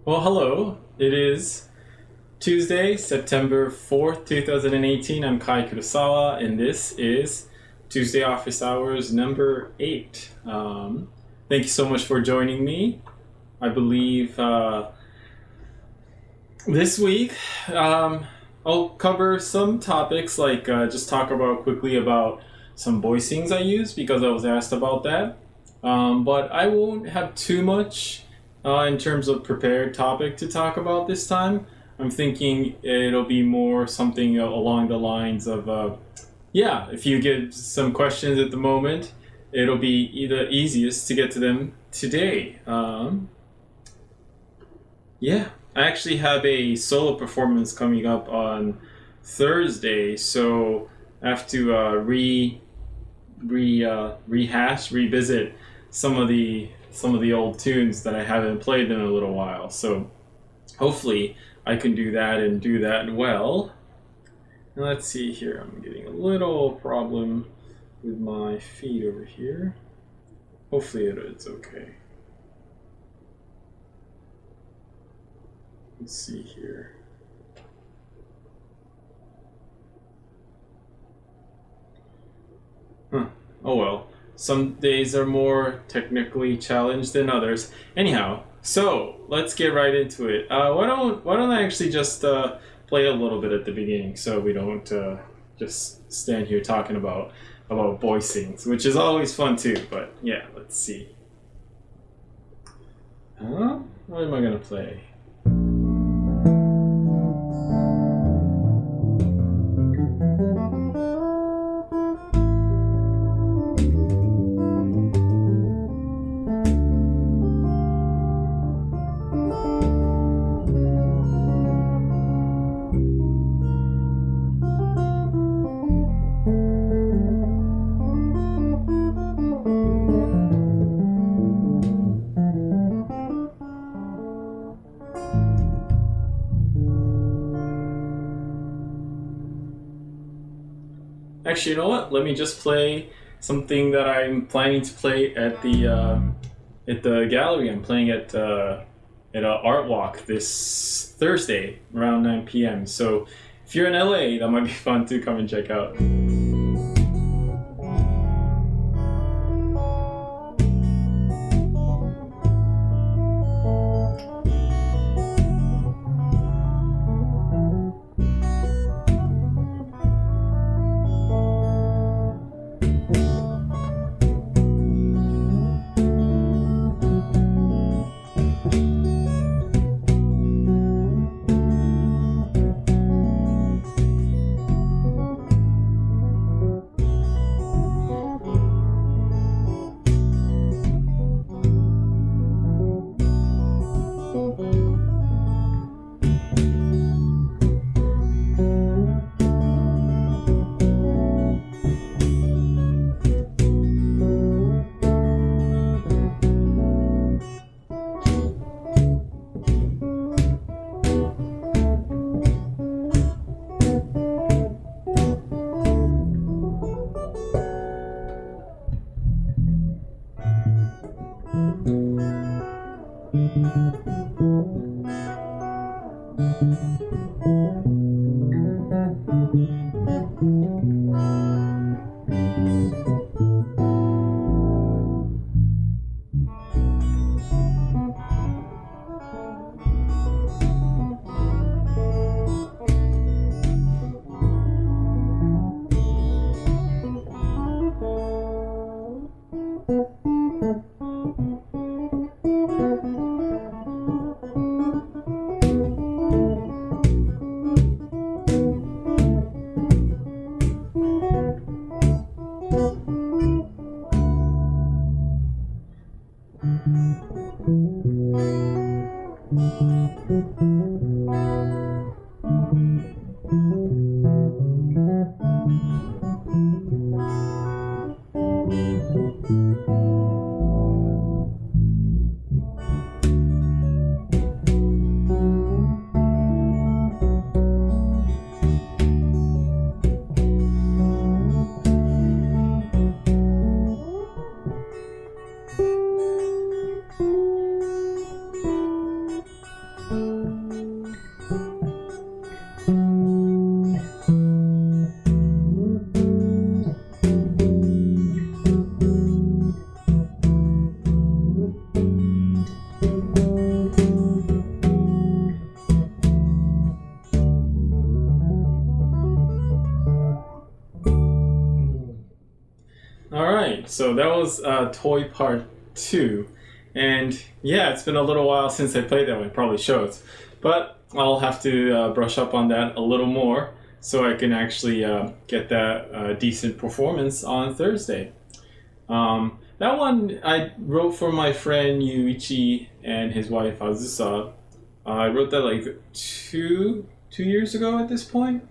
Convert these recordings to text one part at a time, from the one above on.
Well, hello. It is Tuesday, September 4th, 2018. I'm Kai Kurosawa, and this is Tuesday Office Hours number 8. Thank you so much for joining me. I believe this week I'll cover some topics like just talk about quickly about some voicings I use because I was asked about that. But I won't have too much in terms of prepared topic to talk about this time. I'm thinking it'll be more something along the lines of, if you get some questions at the moment, it'll be the easiest to get to them today. I actually have a solo performance coming up on Thursday, so I have to revisit some of the old tunes that I haven't played in a little while. So hopefully I can do that and do that well. Now let's see here. I'm getting a little problem with my feed over here. Hopefully it's okay. Let's see here. Oh well. Some days are more technically challenged than others. Anyhow, so let's get right into it. Why don't I actually just play a little bit at the beginning so we don't just stand here talking about voicings, which is always fun too. But yeah, let's see. What am I gonna play? Actually, you know what? Let me just play something that I'm planning to play at the gallery. I'm playing at Art Walk this Thursday around 9 p.m. So if you're in LA, that might be fun to come and check out. All right, so that was Toy Part 2. And yeah, it's been a little while since I played that one, probably shows. But I'll have to brush up on that a little more so I can actually get that decent performance on Thursday. That one I wrote for my friend Yuichi and his wife Azusa. I wrote that like two years ago at this point.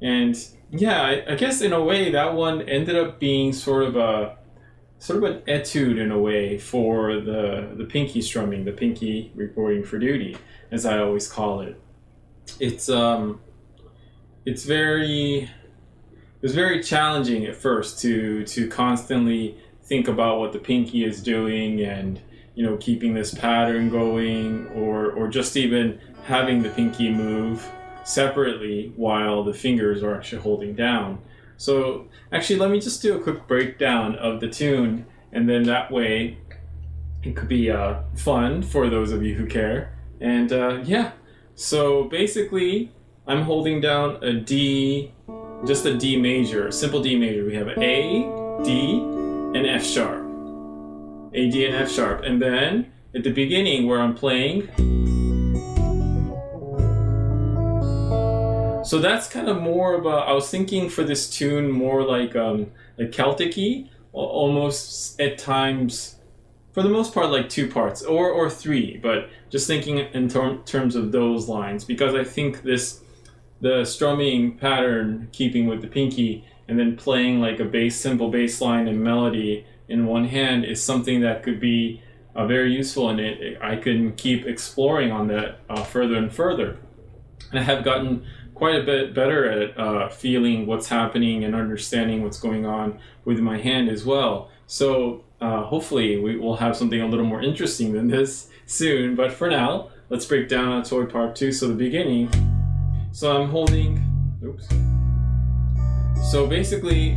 And yeah, I guess in a way that one ended up being sort of an etude in a way for the pinky strumming, the pinky reporting for duty, as I always call it. It's very it was very challenging at first to constantly think about what the pinky is doing and keeping this pattern going or just even having the pinky move separately while the fingers are actually holding down. So actually let me just do a quick breakdown of the tune, and then that way it could be fun for those of you who care. And yeah, so basically I'm holding down a D, just a D major, a simple D major. We have an A, D, and F sharp. A, D, and F sharp. And then at the beginning where I'm playing, so that's kind of more of I was thinking for this tune more like Celtic-y, almost at times, for the most part, like 2 parts or 3, but just thinking in terms of those lines, because I think the strumming pattern, keeping with the pinky, and then playing like a simple bass line and melody in one hand is something that could be very useful, and I can keep exploring on that further and further. And I have gotten quite a bit better at feeling what's happening and understanding what's going on with my hand as well. So hopefully we will have something a little more interesting than this soon. But for now, let's break down a Toy Part 2. So the beginning. So I'm holding, oops. So basically,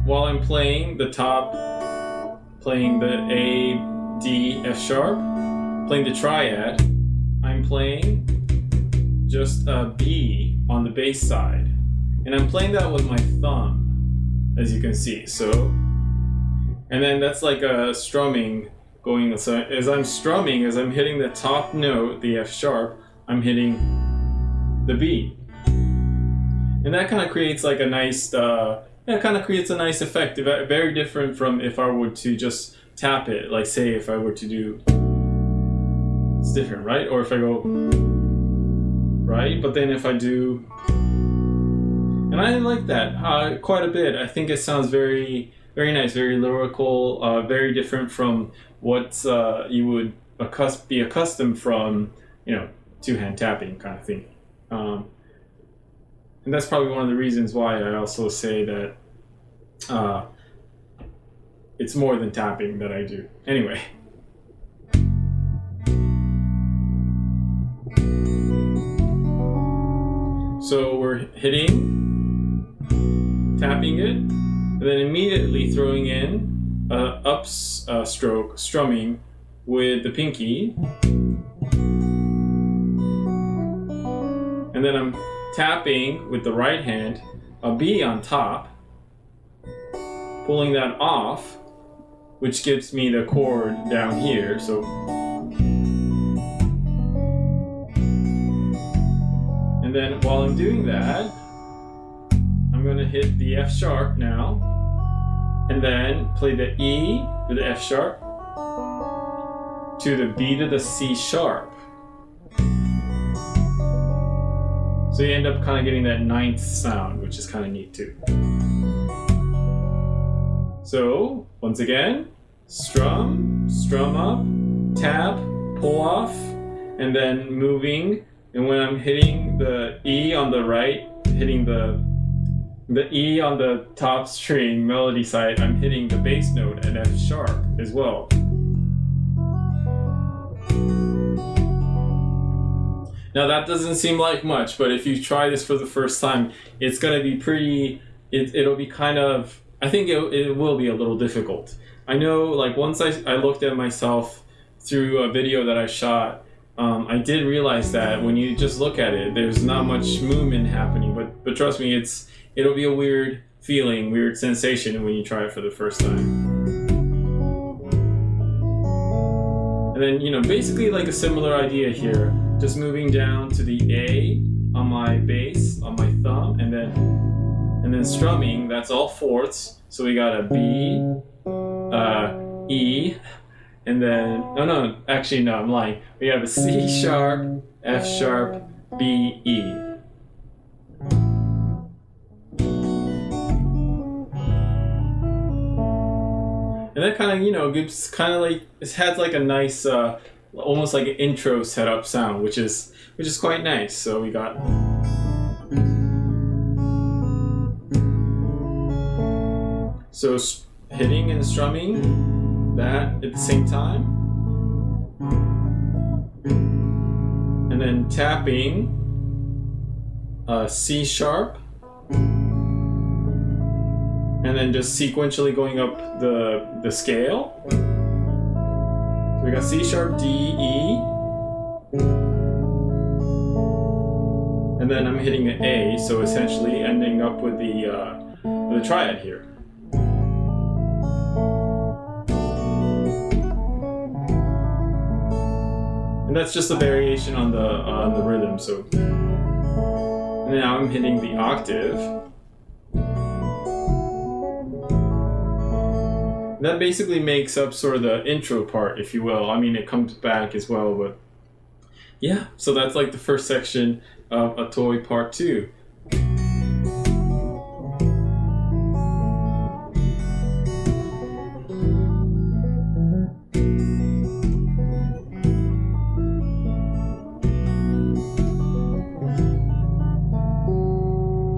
while I'm playing the top, playing the A, D, F sharp, playing the triad, I'm playing just a B on the bass side. And I'm playing that with my thumb, as you can see. So, and then that's like a strumming going. So as I'm strumming, as I'm hitting the top note, the F sharp, I'm hitting the B. And that kind of creates like a nice, creates a nice effect. Very different from if I were to just tap it. Like say if I were to do, it's different, right? Or if I go, right? But then if I do, and I like that quite a bit. I think it sounds very, very nice, very lyrical, very different from what you would be accustomed from, two-hand tapping kind of thing. And that's probably one of the reasons why I also say that it's more than tapping that I do. Anyway. So we're hitting, tapping it, and then immediately throwing in up stroke strumming with the pinky. And then I'm tapping with the right hand a B on top, pulling that off, which gives me the chord down here. So, and then while I'm doing that, I'm going to hit the F sharp now, and then play the E to the F sharp, to the B to the C sharp. So you end up kind of getting that ninth sound, which is kind of neat too. So once again, strum up, tap, pull off, and then moving. And when I'm hitting the E on the right, hitting the E on the top string melody side, I'm hitting the bass note at F sharp as well. Now that doesn't seem like much, but if you try this for the first time, it's going to be pretty, it'll be kind of, I think it will be a little difficult. I know, like once I looked at myself through a video that I shot, I did realize that when you just look at it, there's not much movement happening, but trust me, it'll be a weird feeling, weird sensation when you try it for the first time. And then, you know, basically like a similar idea here, just moving down to the A on my bass, on my thumb, and then strumming, that's all fourths. So we got a B, E, and then, actually no, I'm lying. We have a C sharp, F sharp, B, E. And that kind of, you know, gives kind of like, it has like a nice, almost like an intro setup sound, which is quite nice. So we got. So hitting and strumming that at the same time. And then tapping C sharp. And then just sequentially going up the scale. So we got C sharp, D, E. And then I'm hitting an A, so essentially ending up with the triad here. And that's just a variation on the rhythm. So and now I'm hitting the octave. That basically makes up sort of the intro part, if you will. I mean, it comes back as well, but yeah. So that's like the first section of a toy part 2.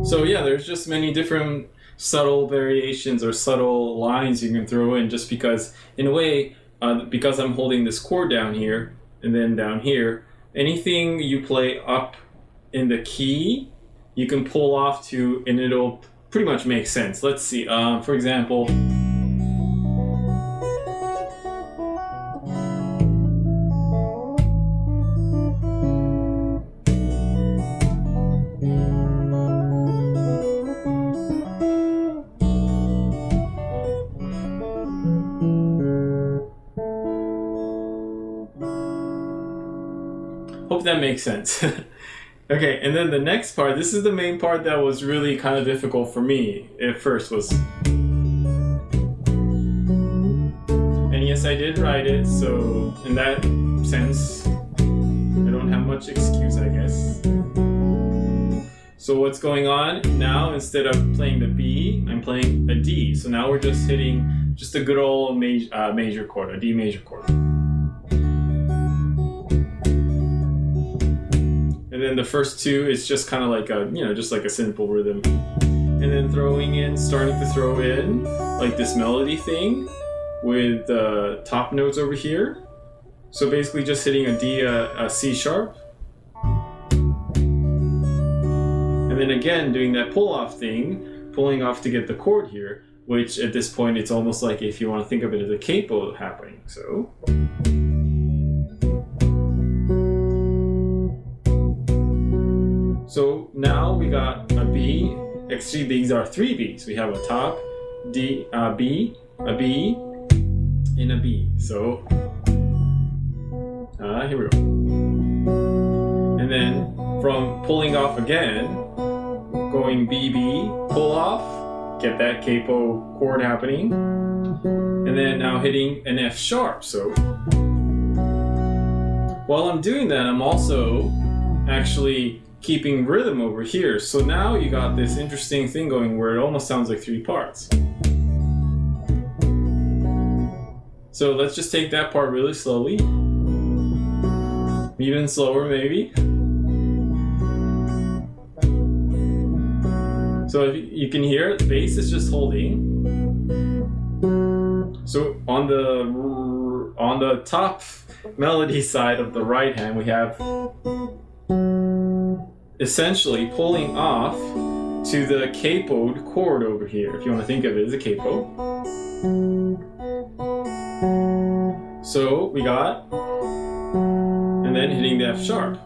So yeah, there's just many different subtle variations or subtle lines you can throw in, just because, in a way, because I'm holding this chord down here and then down here, anything you play up in the key, you can pull off to, and it'll pretty much make sense. Let's see, for example, hope that makes sense. Okay, and then the next part, this is the main part that was really kind of difficult for me at first, was, and yes, I did write it, so in that sense, I don't have much excuse, I guess. So what's going on now, instead of playing the B, I'm playing a D. So now we're just hitting just a good old major chord, a D major chord. And then the first two is just kind of like a, you know, just like a simple rhythm. And then starting to throw in like this melody thing with the top notes over here. So basically just hitting a D, a C sharp. And then again, doing that pull off thing, pulling off to get the chord here, which at this point, it's almost like, if you want to think of it as a capo happening. So. So now we got a B. Actually, these are 3 Bs. We have a top, D, B, a B, and a B. So here we go. And then from pulling off again, going B, B, pull off, get that capo chord happening, and then now hitting an F sharp. So while I'm doing that, I'm also actually keeping rhythm over here. So now you got this interesting thing going where it almost sounds like 3 parts. So let's just take that part really slowly. Even slower maybe. So if you can hear, the bass is just holding. So on the top melody side of the right hand, we have essentially pulling off to the capoed chord over here, if you want to think of it as a capo. So we got, and then hitting the F sharp.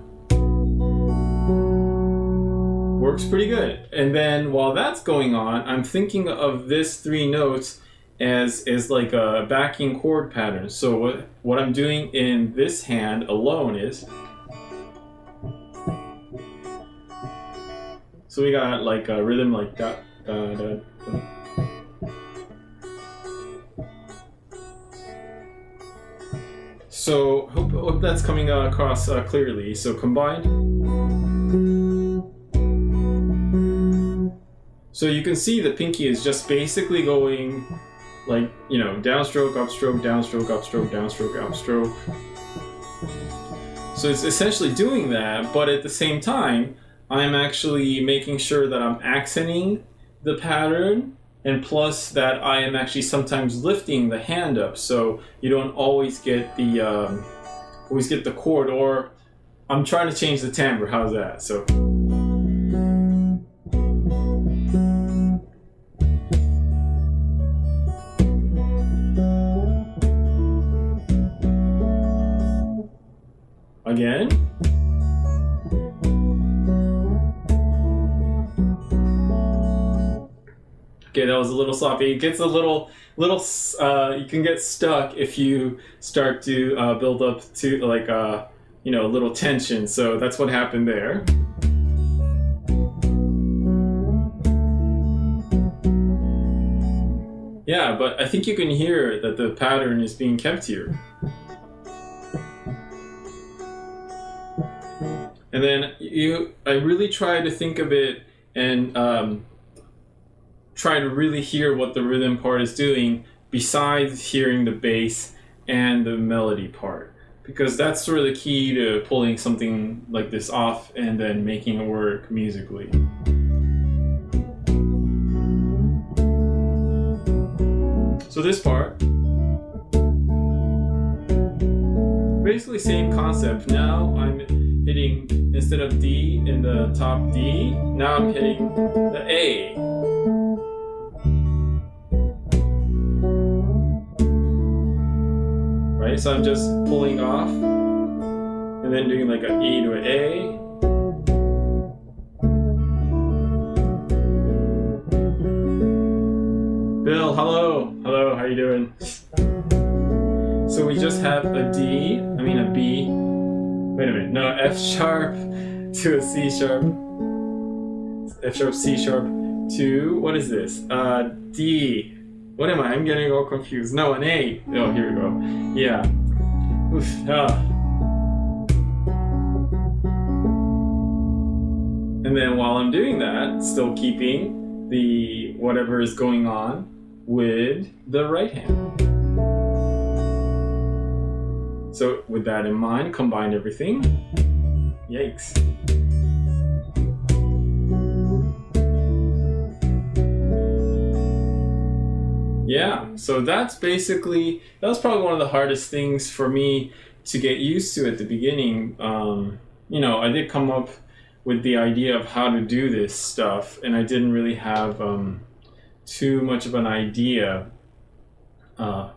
works pretty good. And then while that's going on, I'm thinking of this 3 notes as like a backing chord pattern. So what I'm doing in this hand alone is, so we got like a rhythm like that. So hope that's coming across clearly. So combined. So you can see the pinky is just basically going like, you know, downstroke, upstroke, downstroke, upstroke, downstroke, upstroke. So it's essentially doing that, but at the same time, I'm actually making sure that I'm accenting the pattern, and plus that I am actually sometimes lifting the hand up, so you don't always get the chord, or I'm trying to change the timbre. How's that? So. Again. Okay, that was a little sloppy. It gets a little. You can get stuck if you start to build up to like a little tension. So that's what happened there. Yeah, but I think you can hear that the pattern is being kept here. And then I really try to think of it and try to really hear what the rhythm part is doing besides hearing the bass and the melody part. Because that's sort of the key to pulling something like this off and then making it work musically. So this part, basically same concept. Now I'm hitting, instead of D in the top D, now I'm hitting the A. Right, so I'm just pulling off and then doing like an E to an A. Bill, hello, how you doing? So we just have a B, wait a minute, no, F sharp to a C sharp, F sharp, C sharp to, what is this? D. What am I? I'm getting all confused. No, an A. Oh, here we go. Yeah. Oof. And then while I'm doing that, still keeping the whatever is going on with the right hand. So with that in mind, combine everything. Yikes. Yeah, so that was probably one of the hardest things for me to get used to at the beginning. I did come up with the idea of how to do this stuff, and I didn't really have too much of an idea how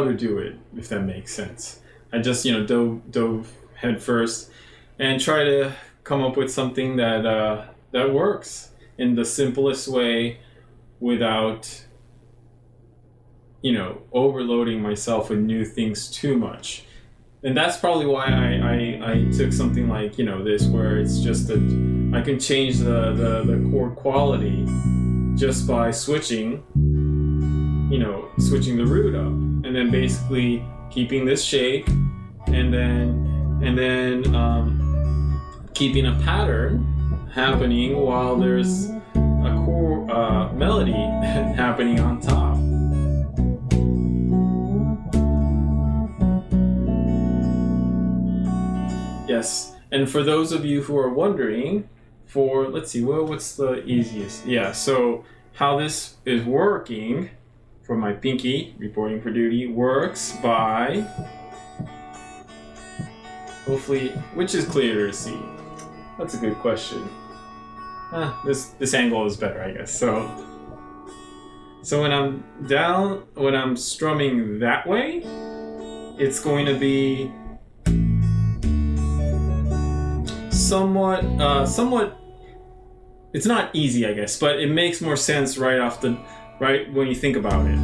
to do it, if that makes sense. I just, dove head first and try to come up with something that works in the simplest way without overloading myself with new things too much. And that's probably why I took something like, this, where it's just that I can change the chord quality just by switching the root up, and then basically keeping this shape, and then keeping a pattern happening while there's a core melody happening on top. Yes, and for those of you who are wondering, let's see, what's the easiest? Yeah, so how this is working for my pinky, reporting for duty, works by, hopefully, which is clearer to see? That's a good question. This angle is better, I guess. So when I'm strumming that way, it's going to be somewhat it's not easy, I guess, but it makes more sense right when you think about it,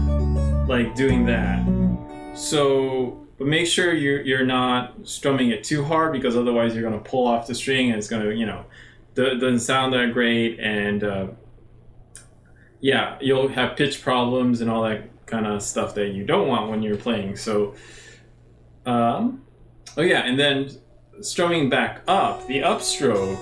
like doing that. So, but make sure you're not strumming it too hard, because otherwise you're gonna pull off the string and it's gonna, doesn't sound that great, and yeah, you'll have pitch problems and all that kind of stuff that you don't want when you're playing. So, oh yeah, and then strumming back up, the upstroke.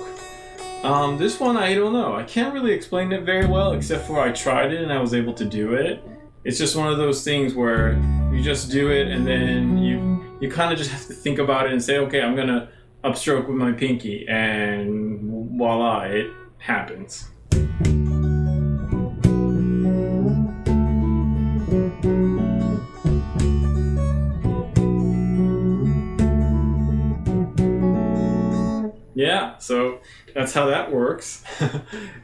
This one, I don't know. I can't really explain it very well, except for I tried it and I was able to do it. It's just one of those things where you just do it, and then you kind of just have to think about it and say, okay, I'm gonna upstroke with my pinky, and voila, it happens. Yeah, so that's how that works.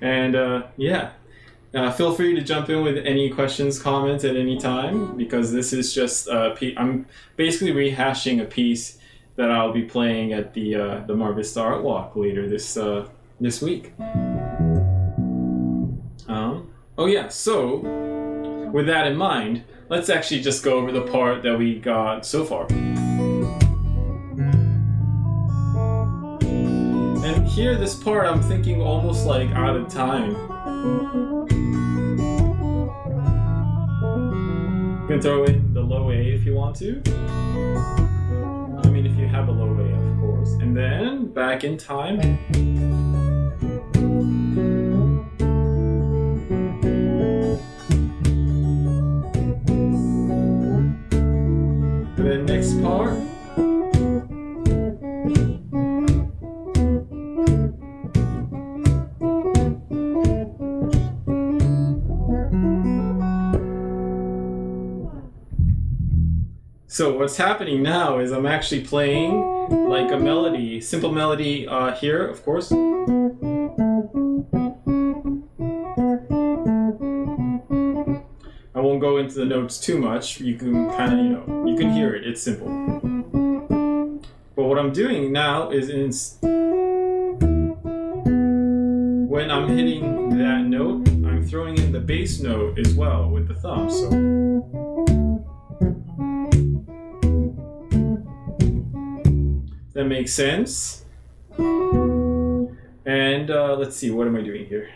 And yeah, feel free to jump in with any questions, comments at any time, because this is just I'm basically rehashing a piece that I'll be playing at the Mar Vista Art Walk later this week. Oh yeah, so with that in mind, let's actually just go over the part that we got so far. And here, this part, I'm thinking almost like out of time. You can throw in the low A if you want to. I mean, if you have a low A, of course. And then back in time. And then next part. So what's happening now is I'm actually playing like a melody, simple melody here, of course. I won't go into the notes too much. You can kind of, you can hear it. It's simple. But what I'm doing now is when I'm hitting that note, I'm throwing in the bass note as well with the thumb. So. That makes sense. And let's see, what am I doing here?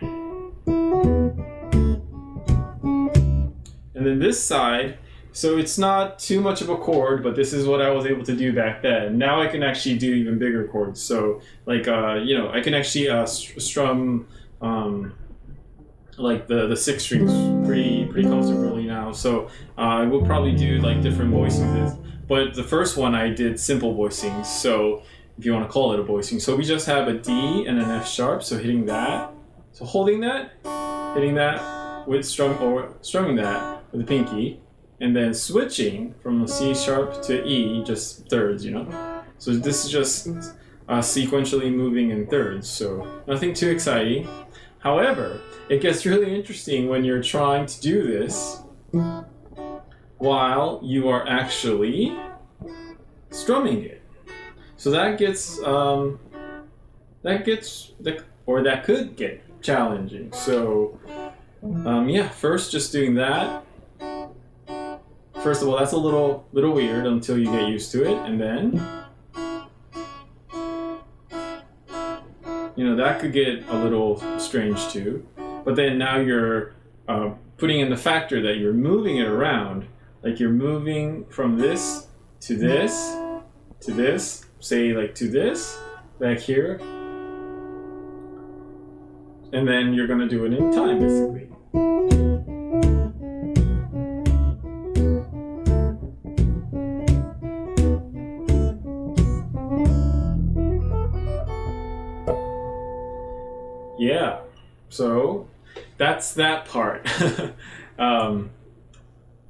And then this side, so it's not too much of a chord, but this is what I was able to do back then. Now I can actually do even bigger chords. So like, I can actually strum like the six strings pretty comfortably now. So I will probably do like different voicings. But the first one I did simple voicings, so if you want to call it a voicing. So we just have a D and an F sharp, so hitting that. So holding that, hitting that with strumming that with the pinky, and then switching from a C sharp to E, just thirds, So this is just sequentially moving in thirds, so nothing too exciting. However, it gets really interesting when you're trying to do this while you are actually strumming it. So that could get challenging. So yeah, first just doing that. First of all, that's a little weird until you get used to it, and then that could get a little strange too. But then now you're putting in the factor that you're moving it around. Like you're moving from this to this, to this, say like to this, back here. And then you're gonna do it in time, basically. Yeah, so that's that part.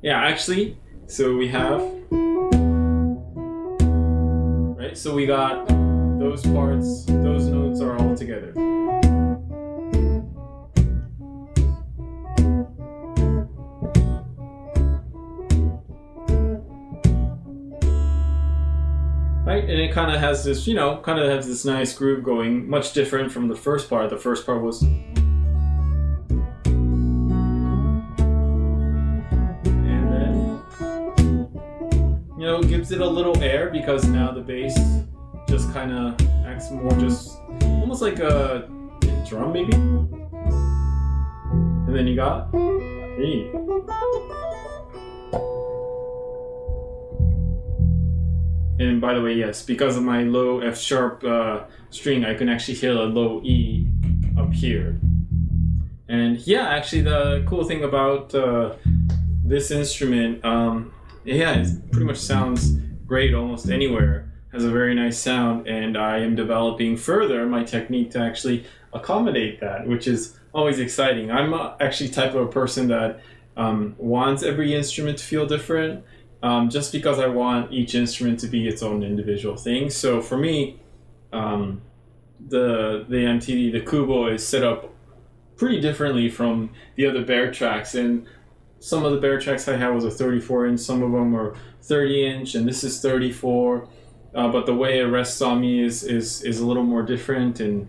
Yeah, actually, so we have, right? So we got those parts, those notes are all together. Right, and it kind of has this, nice groove going, much different from the first part. The first part was gives it a little air because now the bass just kind of acts more just almost like a drum maybe. And then you got E. And by the way, yes, because of my low F sharp string, I can actually hear a low E up here. And yeah, actually the cool thing about this instrument, it pretty much sounds great almost anywhere. Has a very nice sound, and I am developing further my technique to actually accommodate that, which is always exciting. I'm actually type of a person that wants every instrument to feel different, just because I want each instrument to be its own individual thing. So for me, the MTD, the Kubo, is set up pretty differently from the other Bear tracks, and some of the Bear tracks I had was a 34-inch, some of them were 30-inch, and this is 34. But the way it rests on me is a little more different, and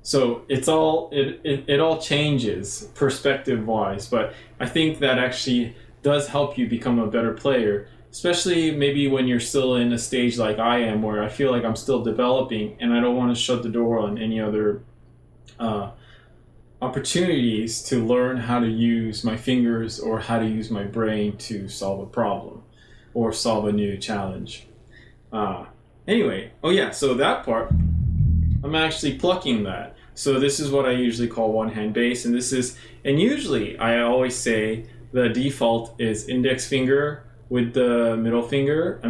so it all changes perspective wise. But I think that actually does help you become a better player, especially maybe when you're still in a stage like I am, where I feel like I'm still developing and I don't want to shut the door on any other opportunities to learn how to use my fingers or how to use my brain to solve a problem or solve a new challenge. Anyway, so that part, I'm actually plucking that. So this is what I usually call one-hand bass, and usually I always say the default is index finger with the middle finger.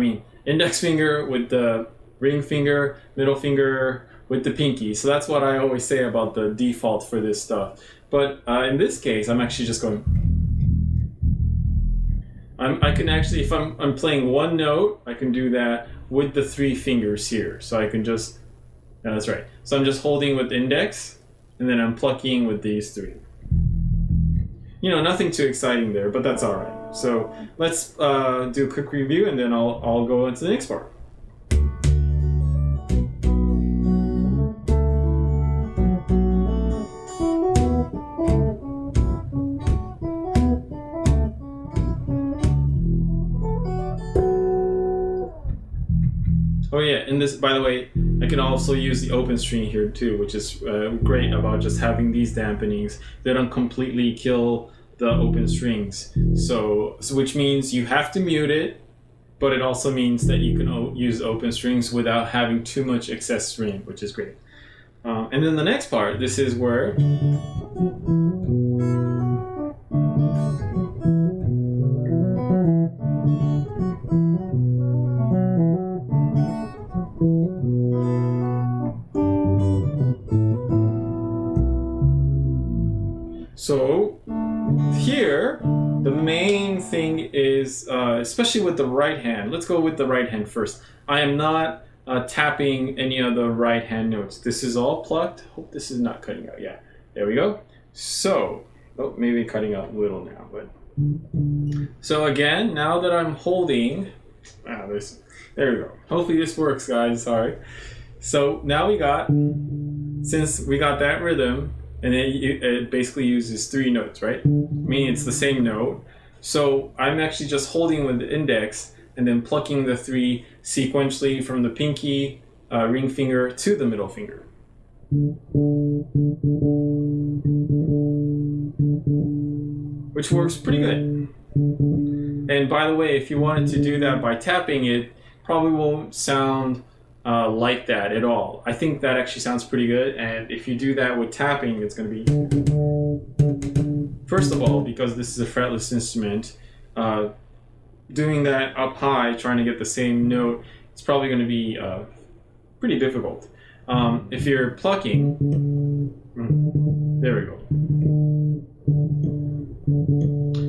Index finger with the ring finger, middle finger with the pinky. So that's what I always say about the default for this stuff. But in this case, I'm actually just going. I can actually, if I'm playing one note, I can do that with the 3 fingers here. So I can just, that's right. So I'm just holding with index, and then I'm plucking with these 3. Nothing too exciting there, but that's all right. So let's do a quick review, and then I'll go into the next part. Oh yeah, and this, by the way, I can also use the open string here too, which is great about just having these dampenings. They don't completely kill the open strings. So which means you have to mute it, but it also means that you can use open strings without having too much excess string, which is great. And then the next part, this is where so here, the main thing is, especially with the right hand, let's go with the right hand first. I am not tapping any of the right hand notes. This is all plucked. Hope this is not cutting out. Yeah, there we go. So, maybe cutting out a little now, but. So again, now that I'm holding, there we go. Hopefully this works, guys, sorry. So now since we got that rhythm, and it basically uses 3 notes, right? Meaning it's the same note. So I'm actually just holding with the index and then plucking the 3 sequentially from the pinky, ring finger to the middle finger. Which works pretty good. And by the way, if you wanted to do that by tapping, it probably won't sound like that at all. I think that actually sounds pretty good, and if you do that with tapping, it's going to be, first of all, because this is a fretless instrument, doing that up high, trying to get the same note, it's probably going to be pretty difficult. If you're plucking, there we go.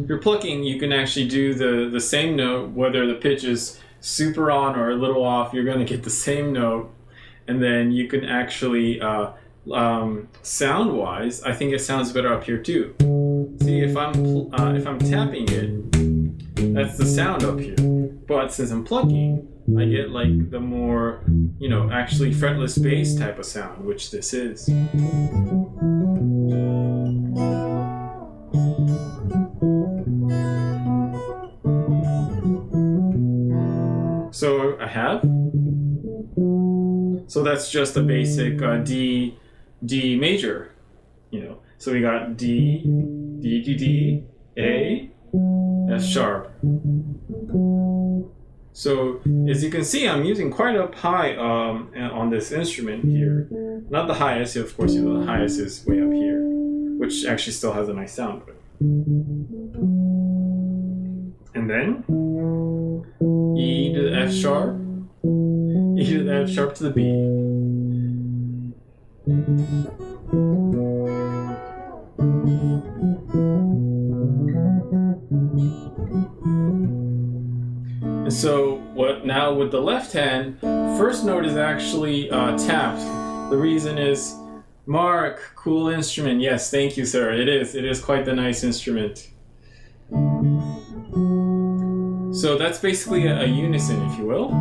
If you're plucking, you can actually do the same note, whether the pitch is super on or a little off, you're going to get the same note, and then you can actually sound wise, I think it sounds better up here too. See, if I'm tapping it, that's the sound up here, but since I'm plucking, I get like the more, actually fretless bass type of sound, which this is. So I have. So that's just a basic D major, So we got D, D, D, D, A, F sharp. So as you can see, I'm using quite a high on this instrument here. Not the highest, of course. The highest is way up here, which actually still has a nice sound. And then E to the F sharp, E to the F sharp to the B. And so now with the left hand, first note is actually tapped. The reason is, Mark, cool instrument. Yes, thank you, sir. It is quite the nice instrument. So that's basically a unison, if you will.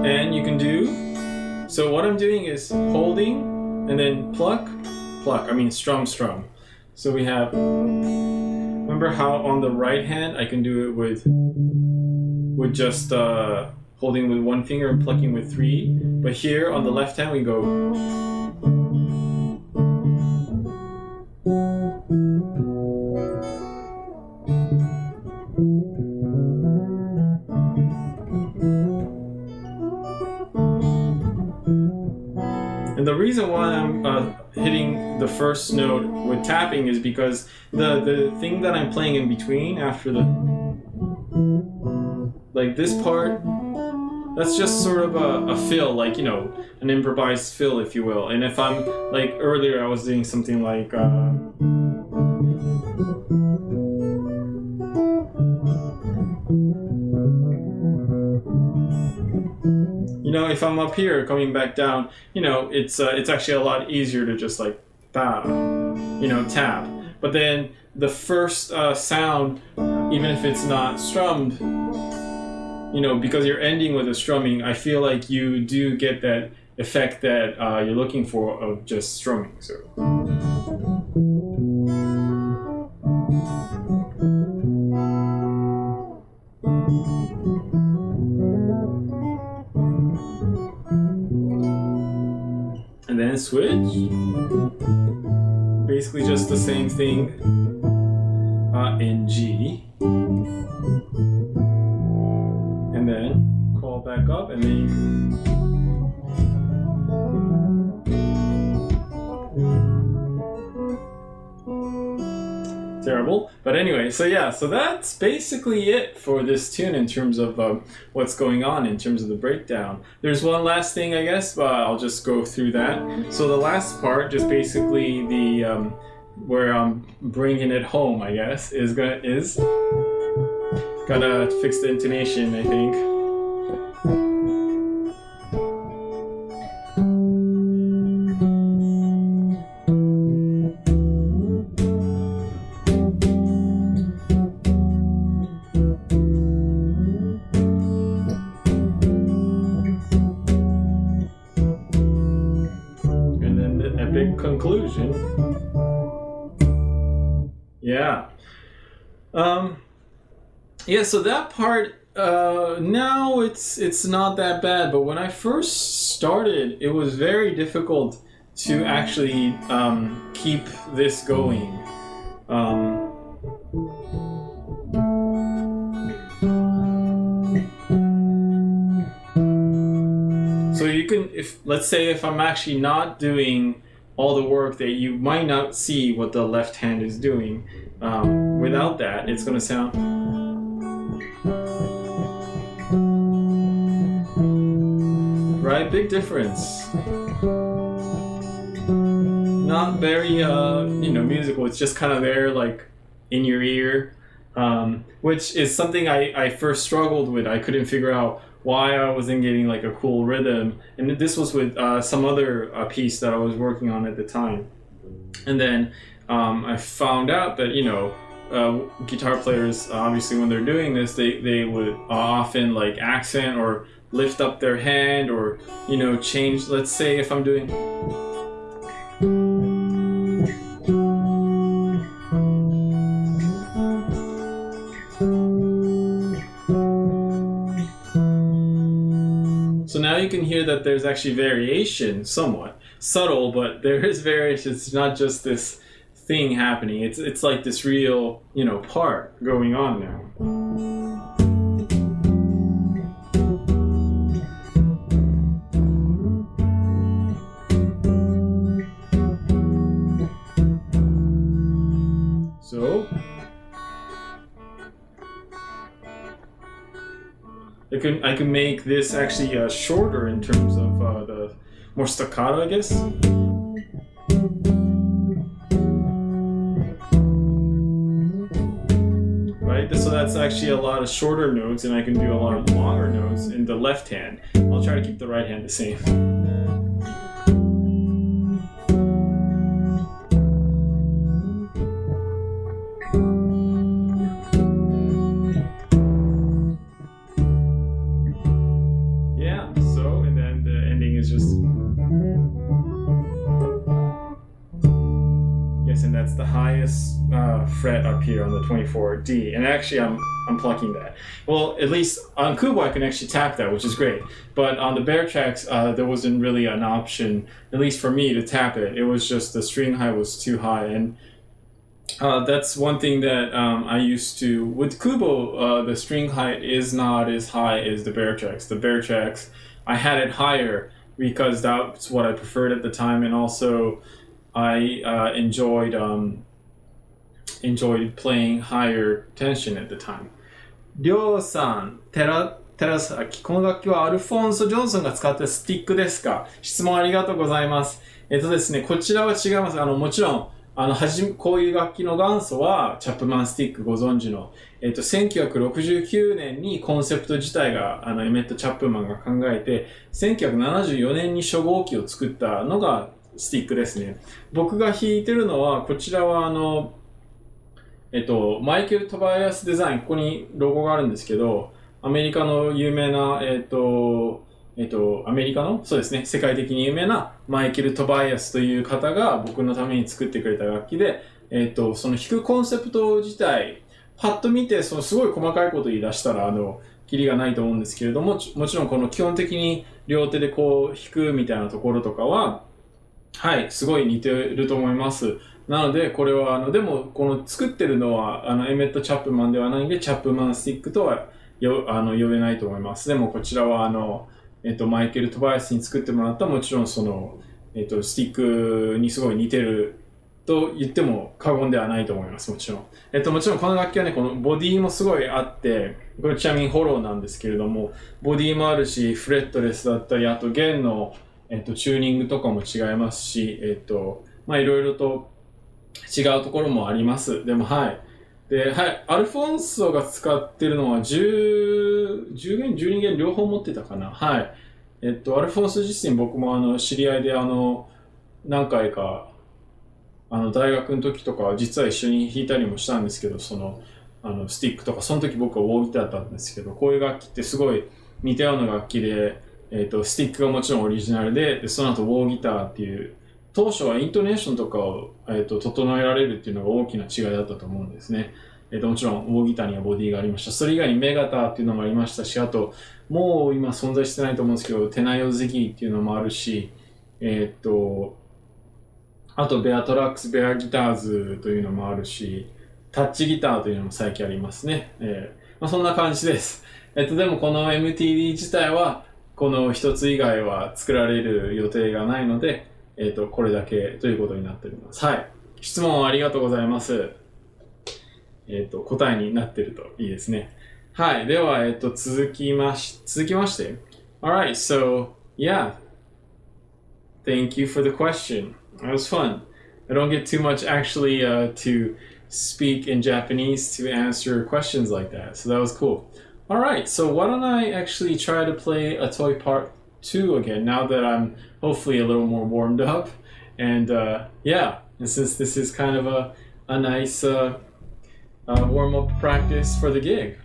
And you can do, so what I'm doing is holding and then pluck, pluck, strum. So we have, remember how on the right hand I can do it with just holding with one finger and plucking with three, but here on the left hand we go. And the reason why I'm hitting the first note with tapping is because the thing that I'm playing in between after like this part, that's just sort of a fill, an improvised fill, if you will. And if I'm, like earlier I was doing something like if I'm up here coming back down, it's actually a lot easier to just like tap. But then the first sound, even if it's not strummed, because you're ending with a strumming, I feel like you do get that effect that you're looking for of just strumming. So. And then switch. Basically just the same thing in G. And then call back up and then terrible. But anyway, so that's basically it for this tune in terms of what's going on in terms of the breakdown. There's one last thing, I guess, but I'll just go through that. So the last part, just basically the where I'm bringing it home, I guess, is gotta fix the intonation, I think. Conclusion. So that part, now it's not that bad, but when I first started, it was very difficult to actually keep this going. So you can, let's say if I'm actually not doing all the work that you might not see what the left hand is doing. Without that, it's going to sound... Right? Big difference. Not very, musical. It's just kind of there, like, in your ear. Which is something I first struggled with. I couldn't figure out why I wasn't getting like a cool rhythm, and this was with some other piece that I was working on at the time. And then I found out that guitar players, obviously when they're doing this, they would often like accent or lift up their hand or, you know, change. Let's say if I'm doing... So now you can hear that there's actually variation, somewhat subtle, but there is variation. It's not just this thing happening. It's like this real, you know, part going on now. So I can make this actually shorter in terms of the more staccato, I guess. Right, so that's actually a lot of shorter notes, and I can do a lot of longer notes in the left hand. I'll try to keep the right hand the same. And that's the highest fret up here on the 24D, and actually I'm plucking that. Well, at least on Kubo I can actually tap that, which is great, but on the Bear tracks there wasn't really an option, at least for me, to tap it. It was just the string height was too high, and that's one thing that I used to with Kubo. The string height is not as high as the Bear tracks. The Bear tracks I had it higher because that's what I preferred at the time, and also I enjoyed playing higher tension at the time. りょうさん、テラサキ、この楽器はアルフォンソ・ジョンソンが使ったスティックですか？質問ありがとうございます。ですね、こちらは違います。もちろん、こういう楽器の元祖はチャップマンスティックご存知の、1969年にコンセプト自体がエメット・チャップマンが考えて、1974年に初号機を作ったのがスティックですね。僕が弾いてるのは、こちらはマイケル・トバイアスデザイン、ここにロゴがあるんですけど、アメリカの有名な、アメリカの、そうですね、世界的に有名なマイケル・トバイアスという方が僕のために作ってくれた楽器で、その弾くコンセプト自体、パッと見て、すごい細かいこと言い出したら、キリがないと思うんですけれども、もちろんこの基本的に両手でこう弾くみたいなところとかは、はい、すごい似てると思います。なので、これは、でも、この作ってるのは、エメット・チャップマンではないんで、チャップマンスティックとは呼べないと思います。でも、こちらは、マイケル・トバイアスに作ってもらった、もちろんスティックにすごい似てると言っても過言ではないと思います、もちろん。もちろんこの楽器はね、このボディもすごいあって、これちなみにホローなんですけれども、ボディもあるし、フレットレスだったり、あと弦の、チューニングとかも違いますし、いろいろと違うところもあります。でも、はい。で、はい。アルフォンソが使ってるのは10弦、12弦両方持ってたかな。はい。アルフォンソ自身僕も知り合いで何回か、大学の時とか実は一緒に弾いたりもしたんですけど、スティックとか、その時僕はウォーギターだったんですけど、こういう楽器ってすごい似たような楽器で、スティックがもちろんオリジナルで、その後ウォーギターっていう、当初はイントネーションとかを、整えられるっていうのが大きな違いだったと思うんですね。もちろんウォーギターにはボディがありました。それ以外にメガターっていうのもありましたし、あと、もう今存在してないと思うんですけど、テナヨズギーっていうのもあるし、あとベアトラックス、ベアギターズというのもあるし、タッチギターというのも最近ありますね。そんな感じです。でもこの MTD 自体は、この一つ以外は作られる予定がないので、これだけということになっております。はい。質問ありがとうございます。答えになってるといいですね。はい。では、続きまして。Alright, so, yeah. Thank you for the question. That was fun. I don't get too much actually to speak in Japanese to answer questions like that. So that was cool. Alright, so why don't I actually try to play a toy part 2 again now that I'm hopefully a little more warmed up. And yeah, since this is kind of a nice warm-up practice for the gig.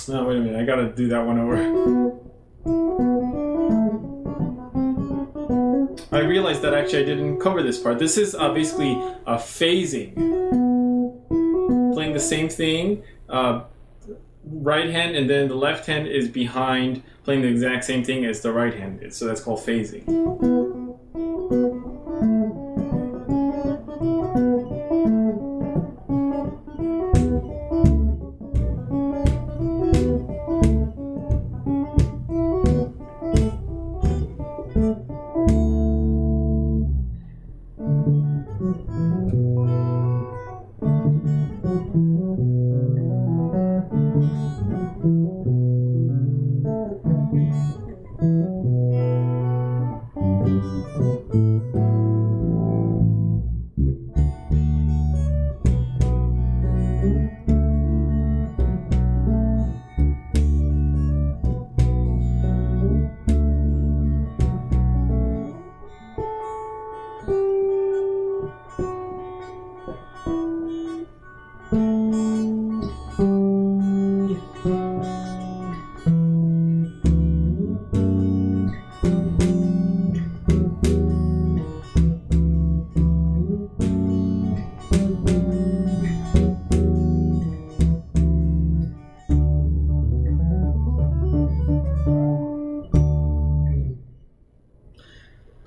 No, wait a minute, I gotta do that one over. I realized that actually I didn't cover this part. This is basically a phasing. Playing the same thing, right hand, and then the left hand is behind, playing the exact same thing as the right hand is. So that's called phasing.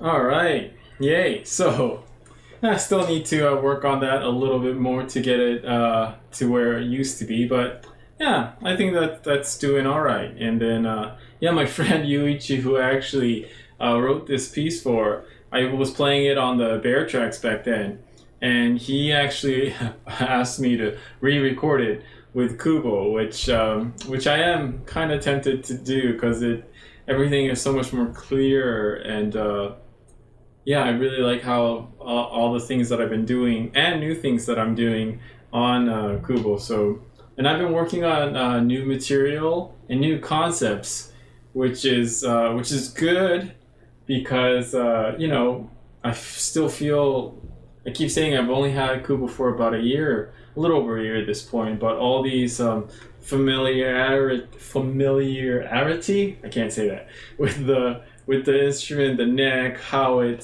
Alright, yay. So I still need to work on that a little bit more to get it to where it used to be, but yeah, I think that's doing alright. And then yeah, my friend Yuichi, who actually wrote this piece for, I was playing it on the Bear tracks back then, and he actually asked me to re-record it with Kubo, which I am kind of tempted to do because everything is so much more clear, and yeah, I really like how all the things that I've been doing and new things that I'm doing on Kubo. So, and I've been working on new material and new concepts, which is good because you know, I still feel, I keep saying I've only had Kubo for about a year, a little over a year at this point, but all these familiarity, I can't say that, with the instrument, the neck, how it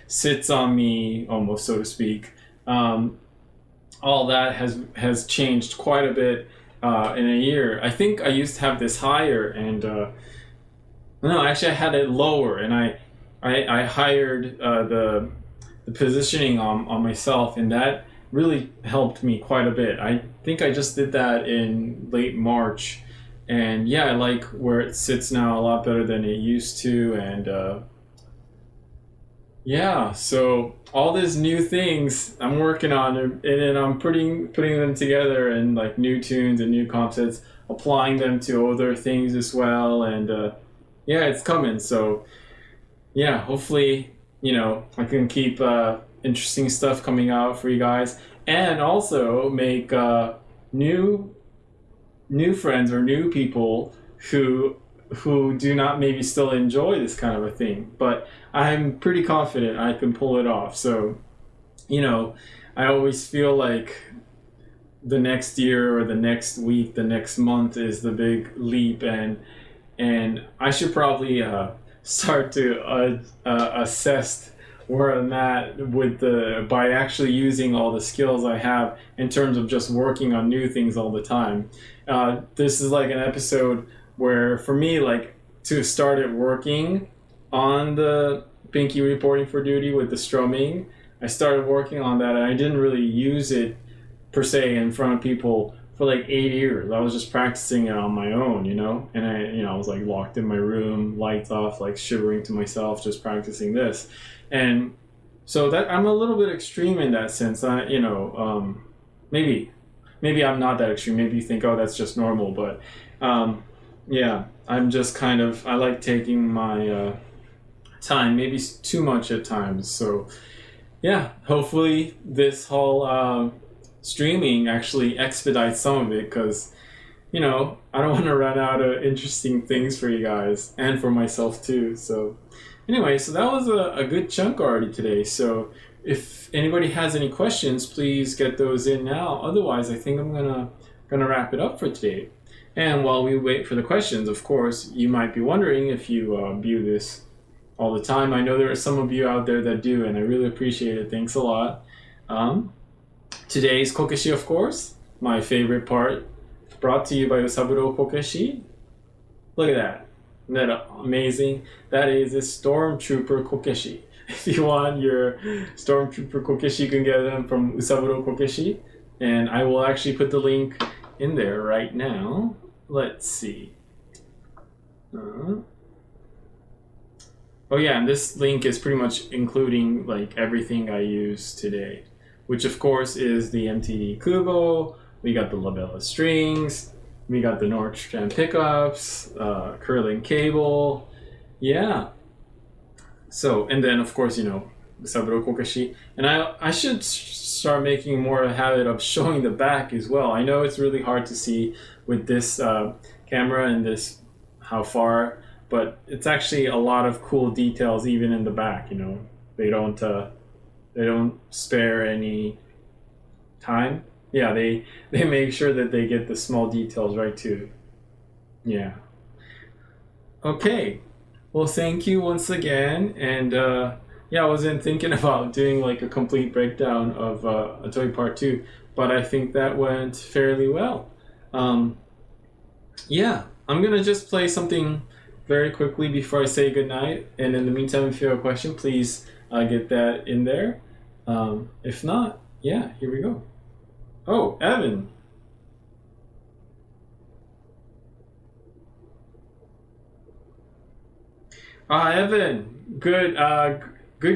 sits on me, almost, so to speak. All that has changed quite a bit in a year. I think I used to have this higher, and no, actually I had it lower, and I hired the positioning on myself, and that really helped me quite a bit. I think I just did that in late March. And yeah, I like where it sits now a lot better than it used to, and yeah, so all these new things I'm working on, and then I'm putting them together, and like new tunes and new concepts, applying them to other things as well, and yeah, it's coming. So yeah, hopefully, you know, I can keep interesting stuff coming out for you guys, and also make new friends or new people who do not maybe still enjoy this kind of a thing. But I'm pretty confident I can pull it off. So, I always feel like the next year or the next week, the next month is the big leap, and I should probably start to assess where I'm at by actually using all the skills I have in terms of just working on new things all the time. This is like an episode where, for me, like, to start it working on the pinky reporting for duty with the strumming, I started working on that, and I didn't really use it per se in front of people for like 8 years. I was just practicing it on my own, and I was like locked in my room, lights off, like shivering to myself, just practicing this. And so that I'm a little bit extreme in that sense. Maybe I'm not that extreme. Maybe you think, oh, that's just normal. But yeah, I'm just I like taking my time, maybe too much at times. So yeah, hopefully this whole streaming actually expedites some of it, because I don't want to run out of interesting things for you guys and for myself too. So anyway, so that was a good chunk already today. So if anybody has any questions, please get those in now. Otherwise, I think I'm gonna wrap it up for today. And while we wait for the questions, of course, you might be wondering if you view this all the time. I know there are some of you out there that do, and I really appreciate it. Thanks a lot. Today's Kokeshi, of course, my favorite part, brought to you by Usaburo Kokeshi. Look at that. Isn't that amazing? That is a Stormtrooper Kokeshi. If you want your Stormtrooper Kokeshi, you can get them from Usaburo Kokeshi. And I will actually put the link in there right now. Let's see. Oh yeah, and this link is pretty much including like everything I use today, which of course is the MTD Kubo, we got the Labella strings, we got the Nordstrand pickups, Kirlin cable, yeah. So, and then of course, Usaburo Kokeshi. And I should start making more a habit of showing the back as well. I know it's really hard to see with this camera and this, how far, but it's actually a lot of cool details even in the back, They don't spare any time. Yeah, they make sure that they get the small details right too. Yeah. Okay. Well, thank you once again. And yeah, I wasn't thinking about doing like a complete breakdown of a toy part 2, but I think that went fairly well. Yeah, I'm gonna just play something very quickly before I say goodnight. And in the meantime, if you have a question, please get that in there. If not, yeah, here we go. Oh, Evan. Evan, good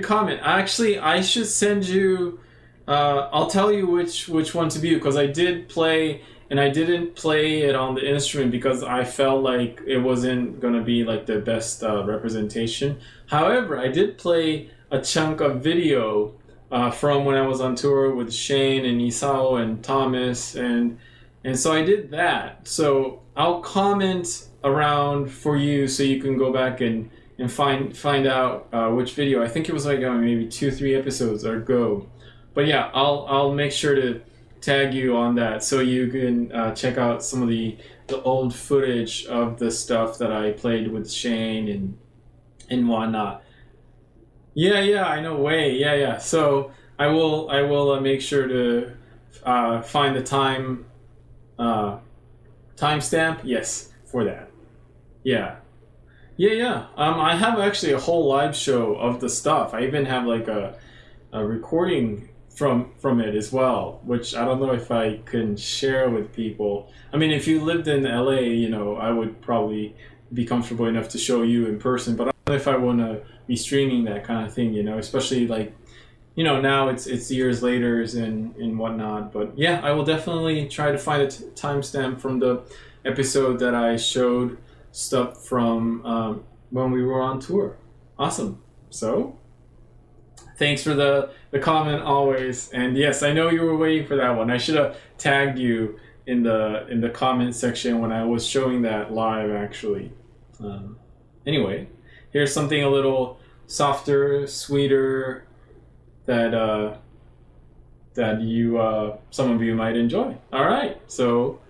comment. Actually, I should send you. I'll tell you which one to view, because I did play, and I didn't play it on the instrument because I felt like it wasn't gonna be like the best representation. However, I did play a chunk of video from when I was on tour with Shane and Isao and Thomas, and so I did that. So I'll comment around for you so you can go back and find out which video. I think it was like maybe 2-3 episodes ago. But yeah, I'll make sure to tag you on that so you can check out some of the old footage of the stuff that I played with Shane and whatnot. Yeah, I know. Yeah. So I will make sure to find the timestamp. Yes, for that. Yeah. I have actually a whole live show of the stuff. I even have like a recording from it as well, which I don't know if I can share with people. I mean, if you lived in LA, I would probably be comfortable enough to show you in person, but I don't know if I want to be streaming that kind of thing, especially like, now it's years later and whatnot. But yeah, I will definitely try to find a timestamp from the episode that I showed stuff from when we were on tour. Awesome. So Thanks for the comment always. And yes, I know you were waiting for that one. I should have tagged you in the comment section when I was showing that live actually. Anyway, here's something a little softer, sweeter that that you some of you might enjoy. All right, so.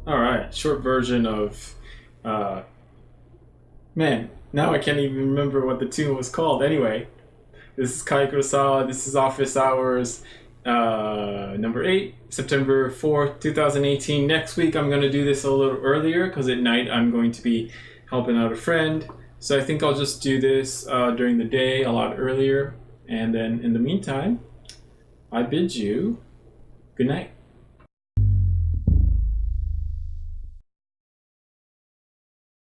All right, short version of, man, now I can't even remember what the tune was called. Anyway, this is Kai Kurosawa. This is Office Hours, number 8, September 4th, 2018. Next week, I'm going to do this a little earlier because at night I'm going to be helping out a friend. So I think I'll just do this during the day a lot earlier. And then in the meantime, I bid you good night.